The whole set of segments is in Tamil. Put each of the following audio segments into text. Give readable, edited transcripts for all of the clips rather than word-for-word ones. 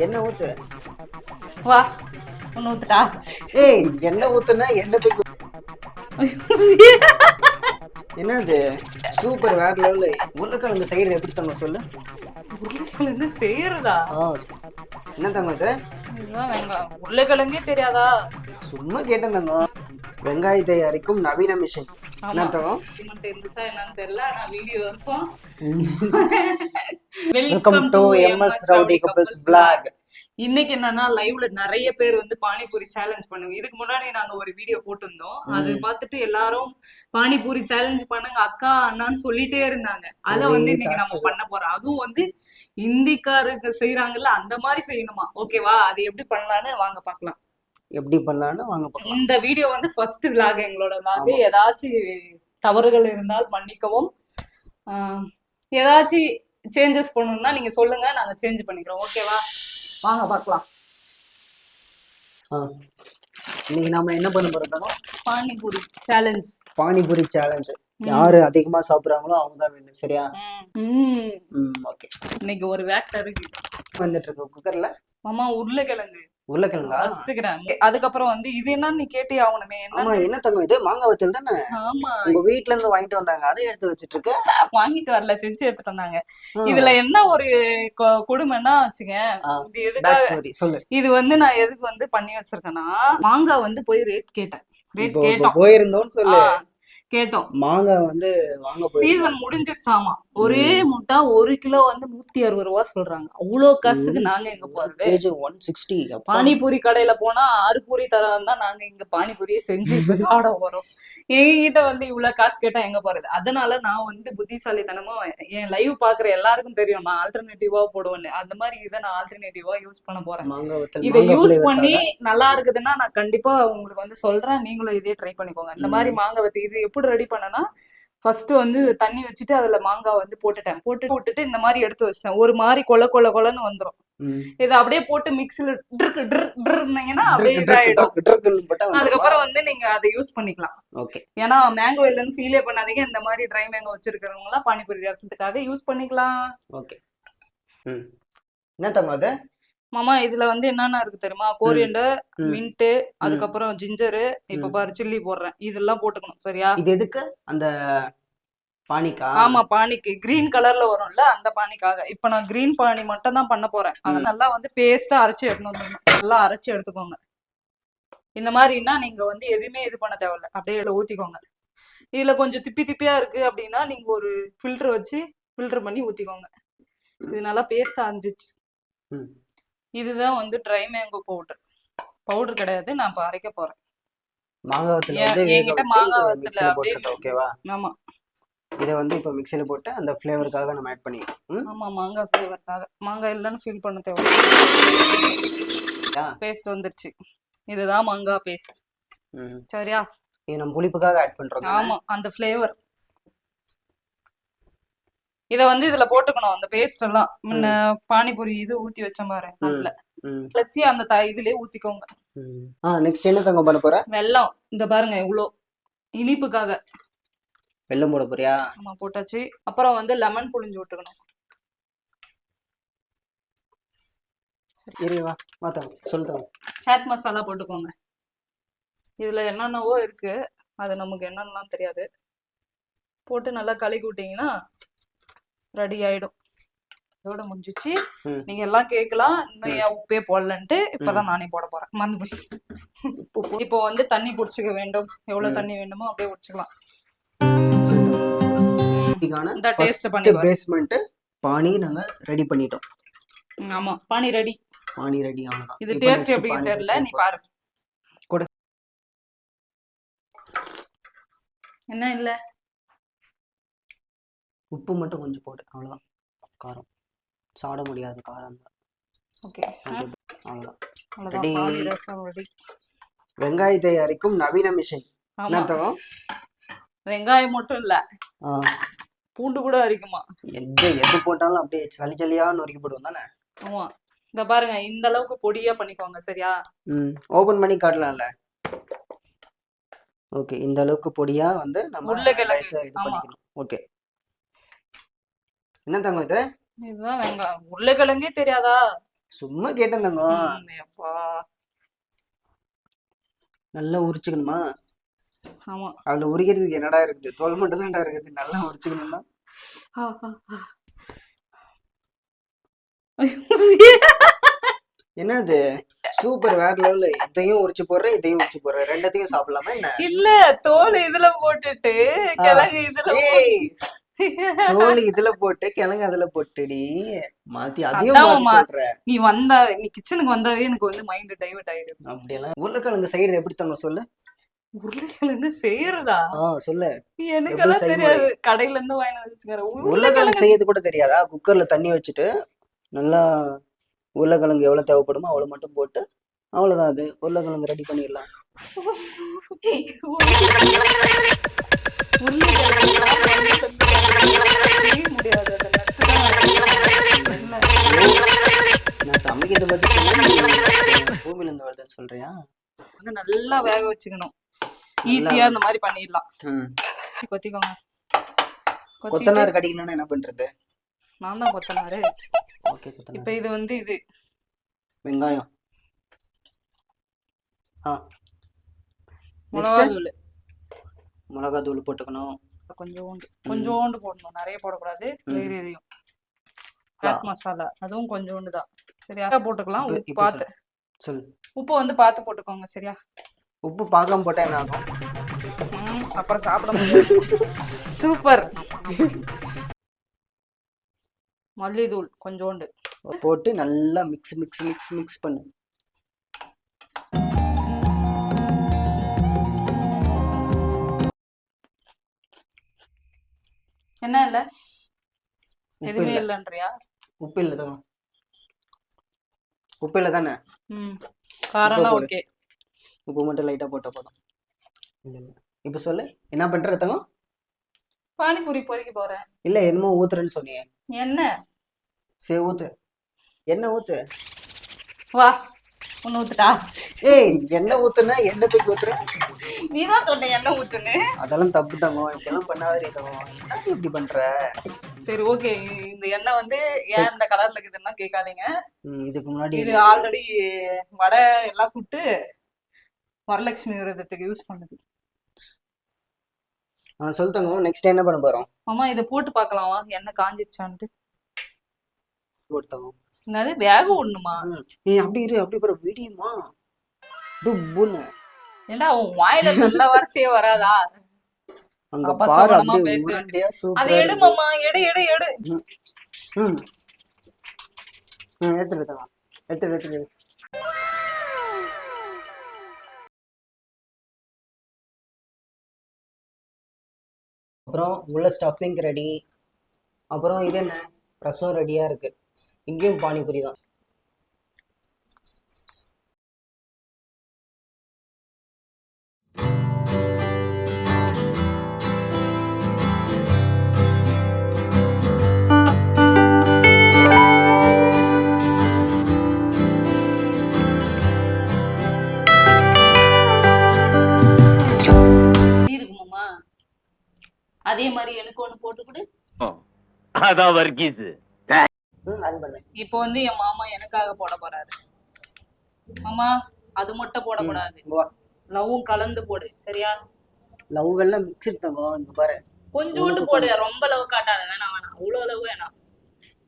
எண்ணெய் ஊத்து. வா ஒண்ணு ஊத்துட்டா. ஏய், எண்ணெய் ஊத்துனா எண்ணெய் தூக்கி. என்னது சூப்பர், வேற லெவலு. உருளைக்கிழங்கு செய்யறது எப்படி தங்க சொல்லு. உருளைக்கிழங்கு செய்யறதா? என்ன தங்க இது? இதுதான் வெங்காயம். உருளைக்கிழங்கே தெரியாதா? சும்மா கேட்டேன் தங்கம். வெங்காயத்தை அரைக்கும் நவீன மிஷின். என்ன தங்கம்? இருந்துச்சா என்னன்னு தெரியல. நான் வீடியோ இருக்கும். Welcome to MS rowdy couples vlog. இன்னைக்கு என்னன்னா லைவ்ல நிறைய பேர் வந்து பானிபூரி சேலஞ்ச் பண்ணுங்க. இதுக்கு முன்னாடி நாங்க ஒரு வீடியோ போட்டிருந்தோம். அது பார்த்துட்டு எல்லாரும் பானிபூரி சேலஞ்ச் பண்ணுங்க அக்கா அண்ணான்னு சொல்லிட்டே இருந்தாங்க. அத வந்து இன்னைக்கு நம்ம பண்ண போறோம். அதுவும் வந்து இந்திக்காரங்க செய்யறாங்கல்ல அந்த மாதிரி செய்யணுமா? ஓகேவா? அது எப்படி பண்ணலான்னு வாங்க பாக்கலாம். எப்படி பண்ணலான்னு வாங்க பாக்கலாம். இந்த வீடியோ வந்து ஃபர்ஸ்ட் விளாக், எங்களோட விளாக். ஏதாச்சும் தவறுகள் இருந்தால் மன்னிக்கவும். ஏதாச்சும் சேஞ்சஸ் பண்ணணும்னா நீங்க சொல்லுங்க, நாங்க சேஞ்ச் பண்ணிக்கிறோம். ஓகேவா? வாங்க பார்க்கலாம். இன்னைக்கு நாம என்ன பண்ண போறோம்? பானிபூரி சேலஞ்ச். பானிபூரி சேலஞ்ச். யாரு அதிகமா சாப்பிடுறாங்களோ அவங்க தான் வேணும். சரியா? ஓகே. இன்னைக்கு ஒரு வேக்டர் இருக்கு வந்துட்டு இருக்கு குக்கர்ல. மாமா உருளைக்கிழங்கு. உருளைக்கிழங்கா? அதுக்கப்புறம் வந்து இது என்னன்னு நீ கேட்டே ஆகணுமே. ஆமா, என்ன தங்கம் இது? மாங்காய் வத்தல் தானே? ஆமா, உங்க வீட்ல இருந்து வாங்கிட்டு வந்தாங்க, அதை எடுத்து வச்சிட்டு இருக்க. வாங்கிட்டு வரல, செஞ்சு எடுத்துட்டு வந்தாங்க. இதுல என்ன ஒரு கொடுமைன்னா வச்சுங்க, இது வந்து நான் எதுக்கு வந்து பண்ணி வச்சிருக்கேன்னா, மாங்காய் வந்து போய் ரேட் கேட்டேன். ரேட் கேட்டோம், போயிருந்தோம்னு சொல்லு. கேட்டோம். மாங்காய் வந்து வாங்க சீசன் முடிஞ்சிருச்சாமா. ஒரே முட்டா 1 கிலோ வந்து 160 ரூபா சொல்றாங்க. அவ்வளவு காசுக்கு நாங்க எங்க போறது? 160. பானிபூரி கடையில போனா 6 பூரி தரதான் தான் நாங்க இங்க பானிபூரியே செஞ்சு சாப்பிட போறோம். எங்ககிட்ட வந்து இவ்வளவு காசு கேட்டா எங்க போறது? அதனால நான் வந்து புத்திசாலித்தனமா, என் லைவ் பாக்குற எல்லாருக்கும் தெரியும் நான் ஆல்டர்னேட்டிவா போடுவேன்னு. அந்த மாதிரி இதை நான் ஆல்டர்னேட்டிவா யூஸ் பண்ண போறேன். இதை யூஸ் பண்ணி நல்லா இருக்குதுன்னா நான் கண்டிப்பா உங்களுக்கு வந்து சொல்றேன். நீங்களும் இதே ட்ரை பண்ணிக்கோங்க. இந்த மாதிரி மாங்காய் வத்தி இது எப்படி ரெடி பண்ணனா, ஃபர்ஸ்ட் வந்து தண்ணி வச்சுட்டு அதுல மாங்காய் வந்து போட்டுட்டு இந்த மாதிரி எடுத்து வச்சிட்டேன். ஒரு மாதிரி கொலன்னு வந்துரும். இதை அப்படியே போட்டு மிக்ஸில அப்படியே இதாயிடும். அதுக்கப்புறம் வந்து நீங்க அதை யூஸ் பண்ணிக்கலாம். ஏன்னா மேங்கோ இல்லைன்னு ஃபீலே பண்ணாதீங்க. இந்த மாதிரி ட்ரை மேங்கோ வச்சிருக்கிறவங்க எல்லாம் பானிபூரி ரசத்துக்காக யூஸ் பண்ணிக்கலாம். என்ன தங்க அது மாமா? இதுல வந்து என்னென்ன இருக்கு தெரியுமா? கோரியண்டர், மின்ட், அதுக்கப்புறம் ஜிஞ்சரு, இப்ப பாரு சில்லி போடுறேன். இதெல்லாம் போட்டுக்கணும். சரியா? இது எதுக்கு? அந்த பானிக்கா? ஆமா, பானிக்கு கிரீன் கலர்ல வரும்ல, அந்த பானிக்காக. இப்ப நான் கிரீன் பானி மட்டும் தான் பண்ண போறேன். அதை நல்லா வந்து பேஸ்டா அரைச்சு எடுக்கணும். நல்லா அரைச்சு எடுத்துக்கோங்க. இந்த மாதிரின்னா நீங்க வந்து எதுவுமே இது பண்ண தேவையில்ல, அப்படியே ஊத்திக்கோங்க. இதுல கொஞ்சம் திப்பியா இருக்கு அப்படின்னா நீங்க ஒரு ஃபில்டர் வச்சு ஃபில்டர் பண்ணி ஊத்திக்கோங்க. இது நல்லா பேஸ்டா அரைஞ்சிச்சு. இதுதான் வந்து ட்ரை மேங்கோ பவுடர் கிடையாது, நான் இப்ப அரைக்க போறேன். என்கிட்ட மாங்காய் வத்தல அப்படியே. ஓகேவா? ஆமா, இதை வந்து இப்போ மிக்ஸில போட்டு அந்த ஃப்ளேவருக்காக நம்ம ஆட் பண்ணிக்கலாம். ஆமா, மாங்காய் ஃப்ளேவருக்காக. மாங்காய் இல்லைன்னு ஃபீல் பண்ண தேவை. பேஸ்ட் வந்துருச்சு. இதுதான் மாங்காய் பேஸ்ட். சரியா? இது நம்ம புளிப்புக்காக ஆட் பண்றோம். ஆமா, அந்த ஃப்ளேவர். இத வந்து இதுல போட்டுக்கணும். அந்த பேஸ்ட் எல்லாம் முன்ன பானிபூரி இது ஊத்தி வச்சேன் பாரு, அதுல பிளஸ் அந்த இதுலயே ஊத்திக்கோங்க. நெக்ஸ்ட் என்ன தங்க பண்ண போற? வெல்லம். இந்த பாருங்க இவ்வளோ இனிப்புக்காக வெல்லம் போட போறியா? ஆமா, போட்டாச்சு. அப்புறம் வந்து லெமன் புளிஞ்சு விட்டுக்கணும். சொல்லுங்க. சாட் மசாலா போட்டுக்கோங்க. இதுல என்னென்னவோ இருக்கு, அது நமக்கு என்னன்னு தெரியாது. போட்டு நல்லா கலக்கி விட்டீங்கன்னா ரெடி ஆயிடும். இதோட முடிஞ்சிச்சு. நீங்க எல்லாம் கேட்கலாம் இன்னும் ஏன் உப்பே போடலன்ட்டு. இப்பதான் நானே போட போறேன். மந்து புஷ். இப்போ வந்து தண்ணி புடிச்சுக்க வேண்டும். எவ்வளவு தண்ணி வேண்டுமோ அப்படியே புடிச்சுக்கலாம். இந்த டேஸ்ட் பண்ணி பேஸ்மென்ட் பானி நாங்க ரெடி பண்ணிட்டோம். ஆமா, பானி ரெடி. அவ்வளவுதான். இது டேஸ்ட் எப்படி தெரியல, நீ பாரு. என்ன இல்ல, உப்பு மட்டும் கொஞ்சம் போடு, அவ்வளவுதான். காரம் சாப்பிட முடியாது, காரம் தான். ஓகே, அவ்வளவுதான். வெங்காயத்தை அரைக்கும் நவீன மிஷின். வெங்காயம் மட்டும் இல்ல, பூண்டு கூட அரைக்குமா? எது போட்டாலும் அப்படியே சளியா நொறுக்கி போடுவோம் தானே? ஆமா, இந்த பாருங்க, இந்த அளவுக்கு பொடியா பண்ணிக்கோங்க. சரியா? ஓபன் பண்ணி காட்டலாம்ல. ஓகே, இந்த அளவுக்கு பொடியா வந்து நம்ம உருளைக்கிழங்கு இது பண்ணிக்கணும். ஓகே, என்ன தங்க இது? இதுதான் வெங்காயம். உருளைக்கிழங்கே தெரியாதா? சும்மா கேட்டேன் தங்கம். அப்பா நல்லா உரிச்சுக்கணுமா? ஆமா. அதுல உரிக்கிறதுக்கு என்னடா இருக்குது? தோல் மட்டும் தான்டா இருக்குது. நல்லா உரிச்சுக்கணும்னா என்னது சூப்பர் வேற லெவல்ல. இதையும் உரிச்சு போடுற, இதையும் உரிச்சு போடுற, ரெண்டத்தையும் சாப்பிடலாமா என்ன? இல்ல, தோல் இதுல போட்டுட்டு கிழங்கு இதுல தோல் இதுல போட்டு கிழங்கு அதுல போட்டுடி மாத்தி அதையும் அதான் மாத்தி மாமா. சொல்ற. நீ கிச்சனுக்கு வந்தாவே எனக்கு வந்து மைண்ட் டைவர்ட் ஆயிடுது. அப்படியெல்லாம் உருளைக்கிழங்கு செய்யறது எப்படி தங்க சொல்லு? உருளைக்கிழங்கு செய்யறதா? சொல்லு. எப்படி எனக்கெல்லாம் செய்முறை? தெரியாது. கடையில இருந்து வாங்கி வச்சுக்கிறேன். உருளைக்கிழங்கு செய்யறது கூட தெரியாதா? குக்கர்ல தண்ணி வச்சுட்டு நல்லா உருளைக்கிழங்கு எவ்வளவு தேவைப்படுமோ அவ்வளவு மட்டும் போட்டு அவ்வளவுதான், அது உருளைக்கிழங்கு ரெடி பண்ணிடலாம். நான் சமைக்கிறத பத்தி சொன்னா பூமியில இருந்து வருதுன்னு சொல்றியா? நல்லா வேக வச்சுக்கணும். ஈஸியா இந்த மாதிரி பண்ணிடலாம். கொத்திக்கோங்க. கொத்தனார் கடிக்கணும்னா என்ன பண்றது? நான் தான் கொத்தனாரு. ஓகே, கொத்தனார். இப்ப இது வந்து இது வெங்காயம். மிளகாத்தூள். மிளகாத்தூள் போட்டுக்கணும். கொஞ்சோண்டு போடணும், நிறைய போடக்கூடாது. வேறையும் சாட் மசாலா அதுவும் கொஞ்சோண்டு தான். சரியா போட்டுக்கலாம். உப்பு பார்த்து சொல்லு. உப்பு வந்து பார்த்து போட்டுக்கோங்க. சரியா? உப்பு பார்க்காம போட்டா என்ன ஆகும்? அப்புறம் சாப்பிட முடியாது. சூப்பர். மல்லித்தூள் கொஞ்சோண்டு போட்டு நல்லா மிக்ஸ் மிக்ஸ் மிக்ஸ் மிக்ஸ் பண்ணு. என்ன இல்ல எதுவுமே இல்லைன்றியா? உப்பு இல்லை தான். உப்பு இல்லை தானே? காரம்லாம் ஓகே. உப்பு மட்டும் லைட்டா போட்ட போதும். இப்ப சொல்லு, என்ன பண்ற தங்கம்? பானிபூரி பொரிக்க போறேன். இல்ல என்னமோ ஊத்துறேன்னு சொன்னியே. என்ன? சரி ஊத்து. என்ன ஊத்து? வா ஒன்னு ஊத்துட்டா. ஏய் என்ன ஊத்துனா என்ன தூக்கி ஊத்துற? நீதான் சொன்ன என்ன ஊத்துன்னு. அதெல்லாம் தப்பு தங்கம். இப்படிலாம் பண்ணாதே தங்கம். என்ன இப்படி பண்ற? சரி ஓகே. இந்த எண்ணெய் வந்து ஏன் இந்த கலர்ல இருக்குதுன்னா கேட்காதீங்க. இதுக்கு முன்னாடி இது ஆல்ரெடி வடை எல்லாம் சுட்டு வரலட்சுமி விரதத்துக்கு யூஸ் பண்ணுது. சொல்லு தங்கம், நெக்ஸ்ட் என்ன பண்ண போறோம்? ஆமா, இதை போட்டு பார்க்கலாமா எண்ணெய் காஞ்சிருச்சான்ட்டு. போட்டோம். என்னது வேக ஒண்ணுமா? அப்படி இரு, அப்படி போற வீடியோமா டுப்புன்னு. ஏண்டா உன் வாயில நல்ல வார்த்தையே வராதா? அங்க பாரு அப்படியே உருண்டையா சூப்பரா. அது எடு மாமா, எடு எடு எடு. எடுத்து தங்கம், எடுத்து. அப்புறம் உள்ள ஸ்டஃபிங் ரெடி. அப்புறம் இது என்ன, ரசம் ரெடியா இருக்கு. இங்கேயும் பானிபூரி தான். அதே மாதிரி எனக்கு ஒண்ணு போட்டு கொடு. அதான் வர்க்கீஸ். இப்போ வந்து என் மாமா எனக்காக போட போறாரு. மாமா அது மட்டும் போடக்கூடாது, லவ்வும் கலந்து போடு. சரியா? லவ் எல்லாம் மிக்ஸ்ட் தங்கம். இங்க பாரு, கொஞ்சோண்டு போடு. ரொம்ப லவ் காட்டாத. வேணாம் வேணாம், அவ்வளவு லவ் வேணாம்.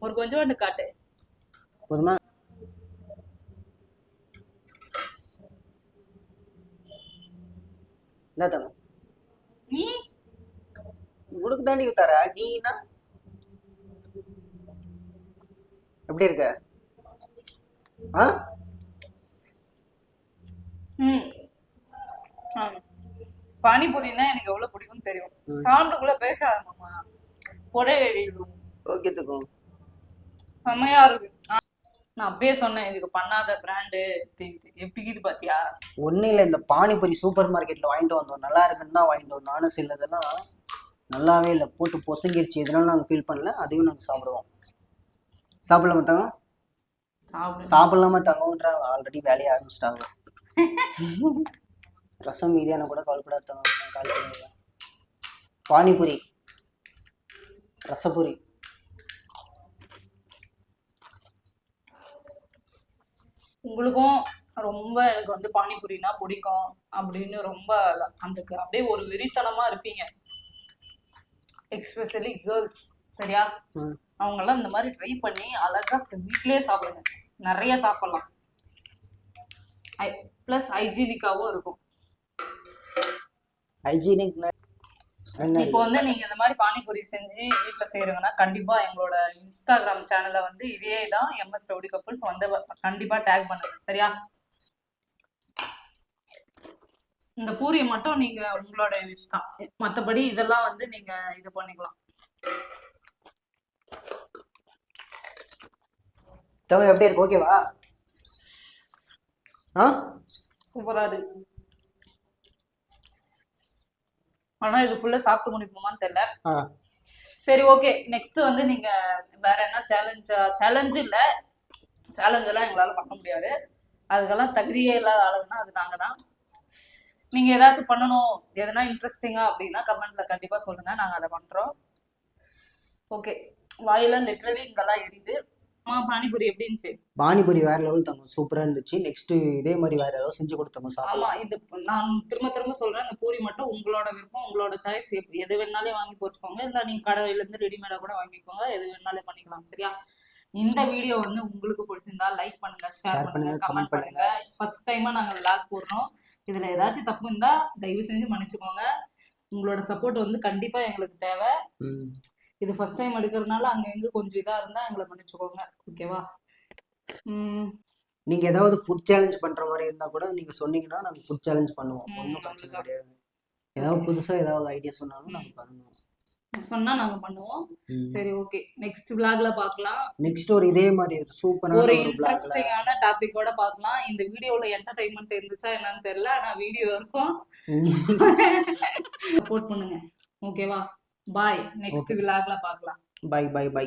ஒரு கொஞ்சோண்டு காட்டு போதுமா? என்ன தங்கம் நீ உனக்கு தாண்டி தர? நீனா எப்படி இருக்க? பானிபூரி தான் எனக்கு எவ்வளவு பிடிக்கும் தெரியும். சாப்பிட்டுக்குள்ள பேசாத மாமா. பொடை எழுதிடும். ஓகே தங்கம், செம்மையா இருக்கு. நான் அப்பயே சொன்னேன் இதுக்கு பண்ணாத பிராண்டு எப்படி இது பாத்தியா? ஒன்னும் இல்லை, இந்த பானிபூரி சூப்பர் மார்க்கெட்ல வாங்கிட்டு வந்தோம். நல்லா இருக்குன்னு தான் வாங்கிட்டு வந்தோம். ஆனால் சிலதெல்லாம் நல்லாவே இல்லை, போட்டு பொசுங்கிருச்சு. இதனால நாங்கள் ஃபீல் பண்ணல. அதையும் நாங்கள் சாப்பிடுவோம். சாப்பிடலாமா தங்கம்? சாப்பிடலாமா தங்கம்ன்ற ஆல்ரெடி வேலையை ஆரம்பிச்சிட்டாங்க. ரசம் மீதியான கூட கவலைப்படாத தங்கம், நான் கால் பண்ணுவேன். பானிபூரி, ரசபூரி. உங்களுக்கும் ரொம்ப எனக்கு வந்து பானிபூரினா பிடிக்கும் அப்படின்னு ரொம்ப அந்த அப்படியே ஒரு வெறித்தனமா இருப்பீங்க, எக்ஸ்பெஷலி கேர்ள்ஸ். சரியா? ம். அவங்கெல்லாம் இந்த மாதிரி ட்ரை பண்ணி அழகா வீட்லயே சாப்பிடுங்க, நிறைய சாப்பிடலாம். ப்ளஸ் ஹைஜீனிக்காவும் இருக்கும். ஹைஜீனிக் என்ன இப்போ வந்து நீங்க இந்த மாதிரி பானிபூரி செஞ்சு வீட்ல செய்யறீங்கன்னா கண்டிப்பா எங்களோட இன்ஸ்டாகிராம் சேனல்ல வந்து இதே தான் எம்எஸ் ரவுடி கப்புள்ஸ் வந்து கண்டிப்பா டேக் பண்ணுங்க. சரியா? இந்த பூரியை மட்டும் நீங்க உங்களோட விஷ் தான், மத்தபடி இதெல்லாம் வந்து நீங்க இது பண்ணிக்கலாம். தவிர எப்படி இருக்கு? ஓகேவா? ஆ சூப்பரா இருக்கு. ஆனா இது ஃபுல்லா சாப்பிட்டு முடிப்போமான்னு தெரியல. ஆ சரி, ஓகே. நெக்ஸ்ட் வந்து நீங்க வேற என்ன சேலஞ்சு இல்ல, சேலஞ்ச் எல்லாம் எங்களால பண்ண முடியாது, அதுக்கெல்லாம் தகுதியே இல்லாத ஆளுங்கன்னா அது நாங்க தான். நீங்க ஏதாச்சும் பண்ணணும், எதனா இன்ட்ரெஸ்டிங்கா அப்படின்னா கமெண்ட்ல கண்டிப்பா சொல்லுங்க, நாங்க அதை பண்றோம். ஓகே, வாயில லிட்டரலி இங்கெல்லாம் எரியுது. பானிபூரி எப்படி இருந்துச்சு? பானிபூரி வேற லெவல் தங்கம், சூப்பரா இருந்துச்சு. நெக்ஸ்ட் இதே மாதிரி வேற ஏதாவது செஞ்சு கொடுத்தவங்க ஆமா, சாப்பிடலாம். இது நான் திரும்ப திரும்ப சொல்றேன், இந்த பூரி மட்டும் உங்களோட விருப்பம், உங்களோட சாய்ஸ். எது வேணாலும் வாங்கி போச்சுக்கோங்க, இல்ல நீங்க கடையில இருந்து ரெடிமேடா கூட வாங்கிக்கோங்க, எது வேணாலும் பண்ணிக்கலாம். சரியா? இந்த வீடியோ வந்து உங்களுக்கு பிடிச்சிருந்தா லைக் பண்ணுங்க, ஷேர் பண்ணுங்க, கமெண்ட் பண்ணுங்க. ஃபர்ஸ்ட் டைமா நாங்க விளாக் போடுறோம், இதுல ஏதாச்சும் தப்பு இருந்தா தயவு செஞ்சு மன்னிச்சுக்கோங்க. உங்களோட சப்போர்ட் வந்து கண்டிப்பா எங்களுக்கு தேவை. இது ஃபர்ஸ்ட் டைம் எடுக்கிறதுனால அங்க எங்க கொஞ்சம் இதா இருந்தா எங்களை மன்னிச்சுக்கோங்க. ஓகேவா? நீங்க ஏதாவது ஃபுட் சேலஞ்ச் பண்ற மாதிரி இருந்தா கூட நீங்க சொன்னீங்கன்னா நாங்க ஃபுட் சேலஞ்ச் பண்ணுவோம், ஒன்றும் பிரச்சனை கிடையாது. ஏதாவது புதுசா ஏதாவது ஐடியா சொன்னாலும் நாங்க பண்ணுவோம், சொன்னா நாங்க பண்ணுவோம். சரி, ஓகே. நெக்ஸ்ட் vlogல பார்க்கலாம். நெக்ஸ்ட் ஒரு இதே மாதிரி சூப்பரான ஒரு ஒரு இன்ட்ரெஸ்டிங்கான டாபிக்கோட பார்க்கலாம். இந்த வீடியோல என்டர்டைன்மெண்ட் இருந்துச்சா என்னன்னு தெரியல, ஆனா வீடியோ இருக்கும். சப்போர்ட் பண்ணுங்க. ஓகேவா? பாய். நெக்ஸ்ட் vlogல பார்க்கலாம். Bye bye by.